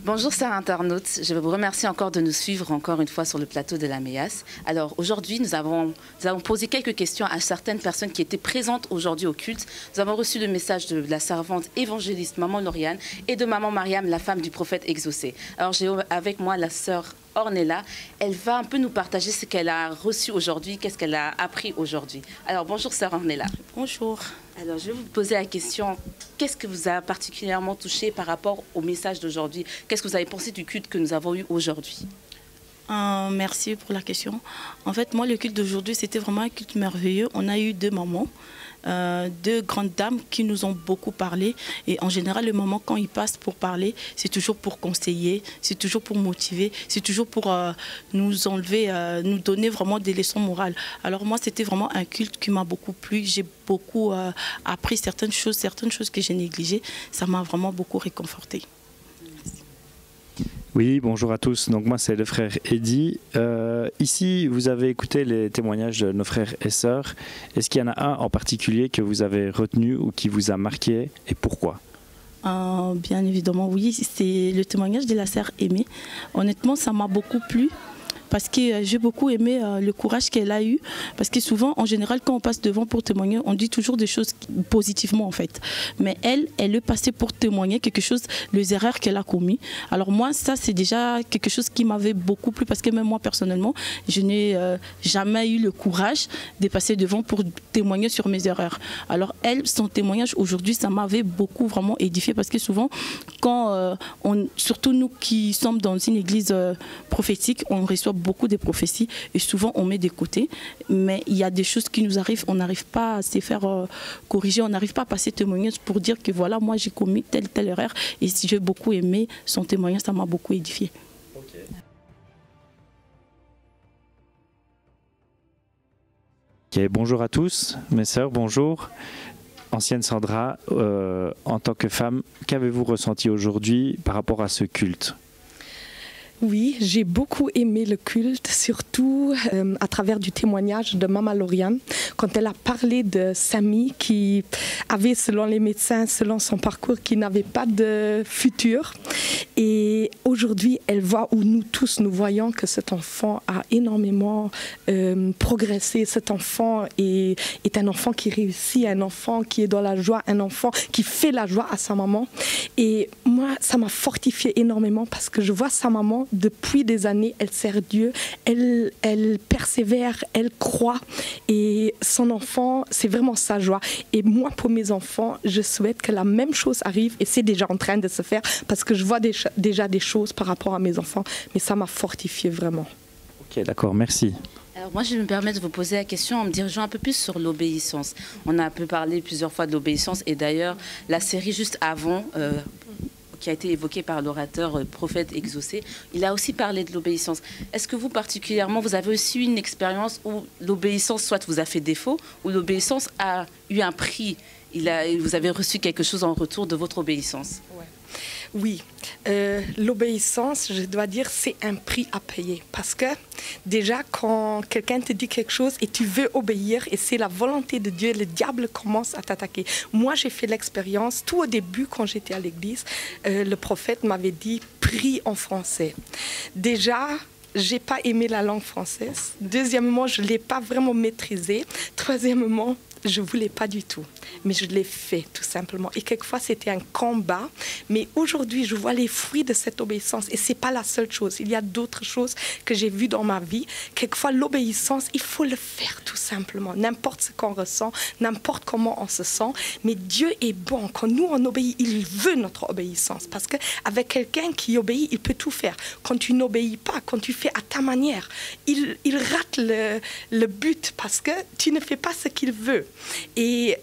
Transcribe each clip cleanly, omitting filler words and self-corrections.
Bonjour chers internautes, je vous remercie encore de nous suivre encore une fois sur le plateau de la MEAS. Alors aujourd'hui, nous avons posé quelques questions à certaines personnes qui étaient présentes aujourd'hui au culte. Nous avons reçu le message de la servante évangéliste Maman Lauriane et de Maman Mariam, la femme du prophète exaucé. Alors j'ai avec moi la sœur Ornella. Elle va un peu nous partager ce qu'elle a reçu aujourd'hui, qu'est-ce qu'elle a appris aujourd'hui. Alors bonjour sœur Ornella. Bonjour. Alors, je vais vous poser la question, qu'est-ce que vous a particulièrement touché par rapport au message d'aujourd'hui? Qu'est-ce que vous avez pensé du culte que nous avons eu aujourd'hui? Merci pour la question. En fait, moi, le culte d'aujourd'hui, c'était vraiment un culte merveilleux. On a eu deux mamans, deux grandes dames qui nous ont beaucoup parlé. Et en général, le moment, quand ils passent pour parler, c'est toujours pour conseiller, c'est toujours pour motiver, c'est toujours pour nous enlever, nous donner vraiment des leçons morales. Alors moi, c'était vraiment un culte qui m'a beaucoup plu. J'ai beaucoup appris certaines choses que j'ai négligées. Ça m'a vraiment beaucoup réconfortée. Oui, bonjour à tous. Donc moi c'est le frère Eddy. Ici vous avez écouté les témoignages de nos frères et sœurs. Est-ce qu'il y en a un en particulier que vous avez retenu ou qui vous a marqué et pourquoi? Bien évidemment oui, c'est le témoignage de la sœur Aimée. Honnêtement ça m'a beaucoup plu. Parce que j'ai beaucoup aimé le courage qu'elle a eu. Parce que souvent, en général, quand on passe devant pour témoigner, on dit toujours des choses positivement en fait. Mais elle est passée pour témoigner quelque chose, les erreurs qu'elle a commises. Alors moi, ça c'est déjà quelque chose qui m'avait beaucoup plu. Parce que même moi, personnellement, je n'ai jamais eu le courage de passer devant pour témoigner sur mes erreurs. Alors elle, son témoignage aujourd'hui, ça m'avait beaucoup vraiment édifié. Parce que souvent, quand surtout nous qui sommes dans une église prophétique, on reçoit beaucoup de prophéties et souvent on met de côté, mais il y a des choses qui nous arrivent, on n'arrive pas à se faire corriger, on n'arrive pas à passer témoignage pour dire que voilà, moi j'ai commis telle erreur et si j'ai beaucoup aimé son témoignage, ça m'a beaucoup édifié. Okay. Okay, bonjour à tous, mes sœurs, bonjour. Ancienne Sandra, en tant que femme, qu'avez-vous ressenti aujourd'hui par rapport à ce culte ? Oui, j'ai beaucoup aimé le culte, surtout à travers du témoignage de Maman Lauriane, quand elle a parlé de Samy qui avait, selon les médecins, selon son parcours, qui n'avait pas de futur. Et aujourd'hui, elle voit, où nous tous, nous voyons que cet enfant a énormément progressé. Cet enfant est un enfant qui réussit, un enfant qui est dans la joie, un enfant qui fait la joie à sa maman. Et moi, ça m'a fortifié énormément parce que je vois sa maman, depuis des années, elle sert Dieu, elle persévère, elle croit et son enfant, c'est vraiment sa joie. Et moi, pour mes enfants, je souhaite que la même chose arrive et c'est déjà en train de se faire parce que je vois déjà des choses par rapport à mes enfants, mais ça m'a fortifié vraiment. Ok, d'accord, merci. Alors moi, je me permets de vous poser la question en me dirigeant un peu plus sur l'obéissance. On a un peu parlé plusieurs fois de l'obéissance et d'ailleurs, la série juste avant... qui a été évoqué par l'orateur prophète exaucé, il a aussi parlé de l'obéissance. Est-ce que vous particulièrement, vous avez aussi une expérience où l'obéissance soit vous a fait défaut, ou l'obéissance a eu un prix, vous avez reçu quelque chose en retour de votre obéissance? Ouais. Oui, l'obéissance, je dois dire, c'est un prix à payer. Parce que déjà, quand quelqu'un te dit quelque chose et tu veux obéir, et c'est la volonté de Dieu, le diable commence à t'attaquer. Moi, j'ai fait l'expérience, tout au début, quand j'étais à l'église, le prophète m'avait dit « prie en français ». Déjà, j'ai pas aimé la langue française. Deuxièmement, je l'ai pas vraiment maîtrisée. Troisièmement, je voulais pas du tout, mais je l'ai fait tout simplement. Et quelquefois, c'était un combat. Mais aujourd'hui, je vois les fruits de cette obéissance. Et c'est pas la seule chose. Il y a d'autres choses que j'ai vues dans ma vie. Quelquefois, l'obéissance, il faut le faire tout simplement. N'importe ce qu'on ressent, n'importe comment on se sent. Mais Dieu est bon. Quand nous, on obéit, il veut notre obéissance. Parce qu'avec quelqu'un qui obéit, il peut tout faire. Quand tu n'obéis pas, quand tu fais à ta manière, il rate le but parce que tu ne fais pas ce qu'il veut. Et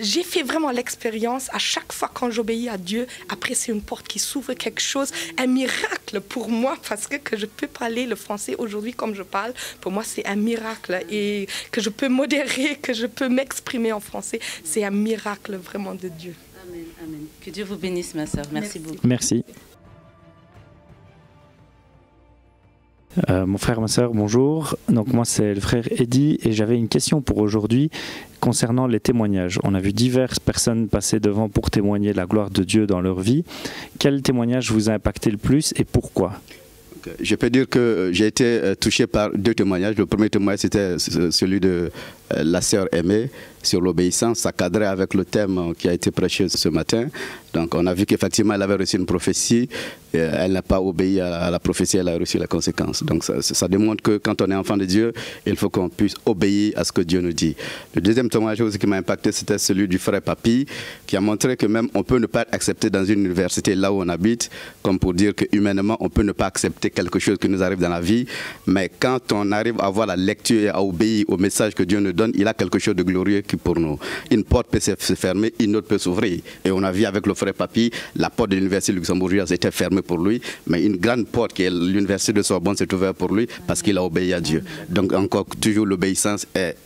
j'ai fait vraiment l'expérience, à chaque fois quand j'obéis à Dieu, après c'est une porte qui s'ouvre, quelque chose, un miracle pour moi, parce que je peux parler le français aujourd'hui comme je parle, pour moi c'est un miracle, et que je peux modérer, que je peux m'exprimer en français, c'est un miracle vraiment de Dieu. Amen, amen. Que Dieu vous bénisse ma sœur, merci beaucoup. Merci. Mon frère, ma soeur, bonjour. Donc moi c'est le frère Eddy et j'avais une question pour aujourd'hui concernant les témoignages. On a vu diverses personnes passer devant pour témoigner de la gloire de Dieu dans leur vie. Quel témoignage vous a impacté le plus et pourquoi ? Je peux dire que j'ai été touché par deux témoignages. Le premier témoignage, c'était celui de la sœur Aimée sur l'obéissance. Ça cadrait avec le thème qui a été prêché ce matin. Donc on a vu qu'effectivement, elle avait reçu une prophétie. Et elle n'a pas obéi à la prophétie, elle a reçu la conséquence. Donc ça démontre que quand on est enfant de Dieu, il faut qu'on puisse obéir à ce que Dieu nous dit. Le deuxième témoignage aussi qui m'a impacté, c'était celui du frère Papy, qui a montré que même on peut ne pas être accepté dans une université là où on habite, comme pour dire que humainement, on peut ne pas accepter quelque chose qui nous arrive dans la vie. Mais quand on arrive à avoir la lecture et à obéir au message que Dieu nous donne, il a quelque chose de glorieux qui pour nous. Une porte peut se fermer, une autre peut s'ouvrir. Et on a vu avec le frère Papy, la porte de l'université luxembourgeoise était fermée pour lui, mais une grande porte qui est l'université de Sorbonne s'est ouverte pour lui parce qu'il a obéi à Dieu. Donc encore toujours l'obéissance est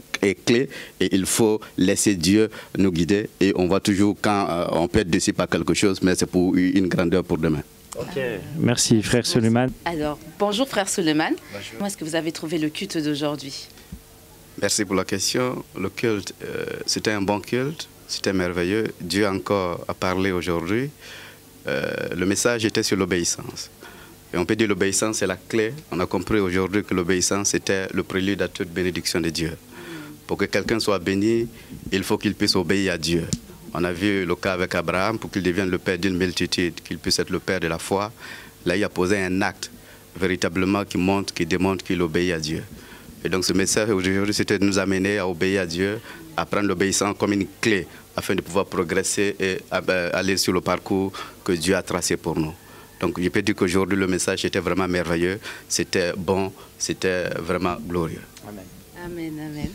clé et il faut laisser Dieu nous guider et on voit toujours quand on peut être déçu par quelque chose, mais c'est pour une grandeur pour demain. Ok, merci frère Suleiman. Alors, bonjour frère Suleiman. Comment est-ce que vous avez trouvé le culte d'aujourd'hui? Merci pour la question. Le culte, c'était un bon culte, c'était merveilleux. Dieu encore a parlé aujourd'hui. Le message était sur l'obéissance. Et on peut dire que l'obéissance est la clé. On a compris aujourd'hui que l'obéissance était le prélude à toute bénédiction de Dieu. Pour que quelqu'un soit béni, il faut qu'il puisse obéir à Dieu. On a vu le cas avec Abraham, pour qu'il devienne le père d'une multitude, qu'il puisse être le père de la foi. Là, il a posé un acte véritablement qui démontre qu'il obéit à Dieu. Et donc ce message aujourd'hui, c'était de nous amener à obéir à Dieu, à prendre l'obéissance comme une clé afin de pouvoir progresser et aller sur le parcours que Dieu a tracé pour nous. Donc je peux dire qu'aujourd'hui, le message était vraiment merveilleux, c'était bon, c'était vraiment glorieux. Amen, amen.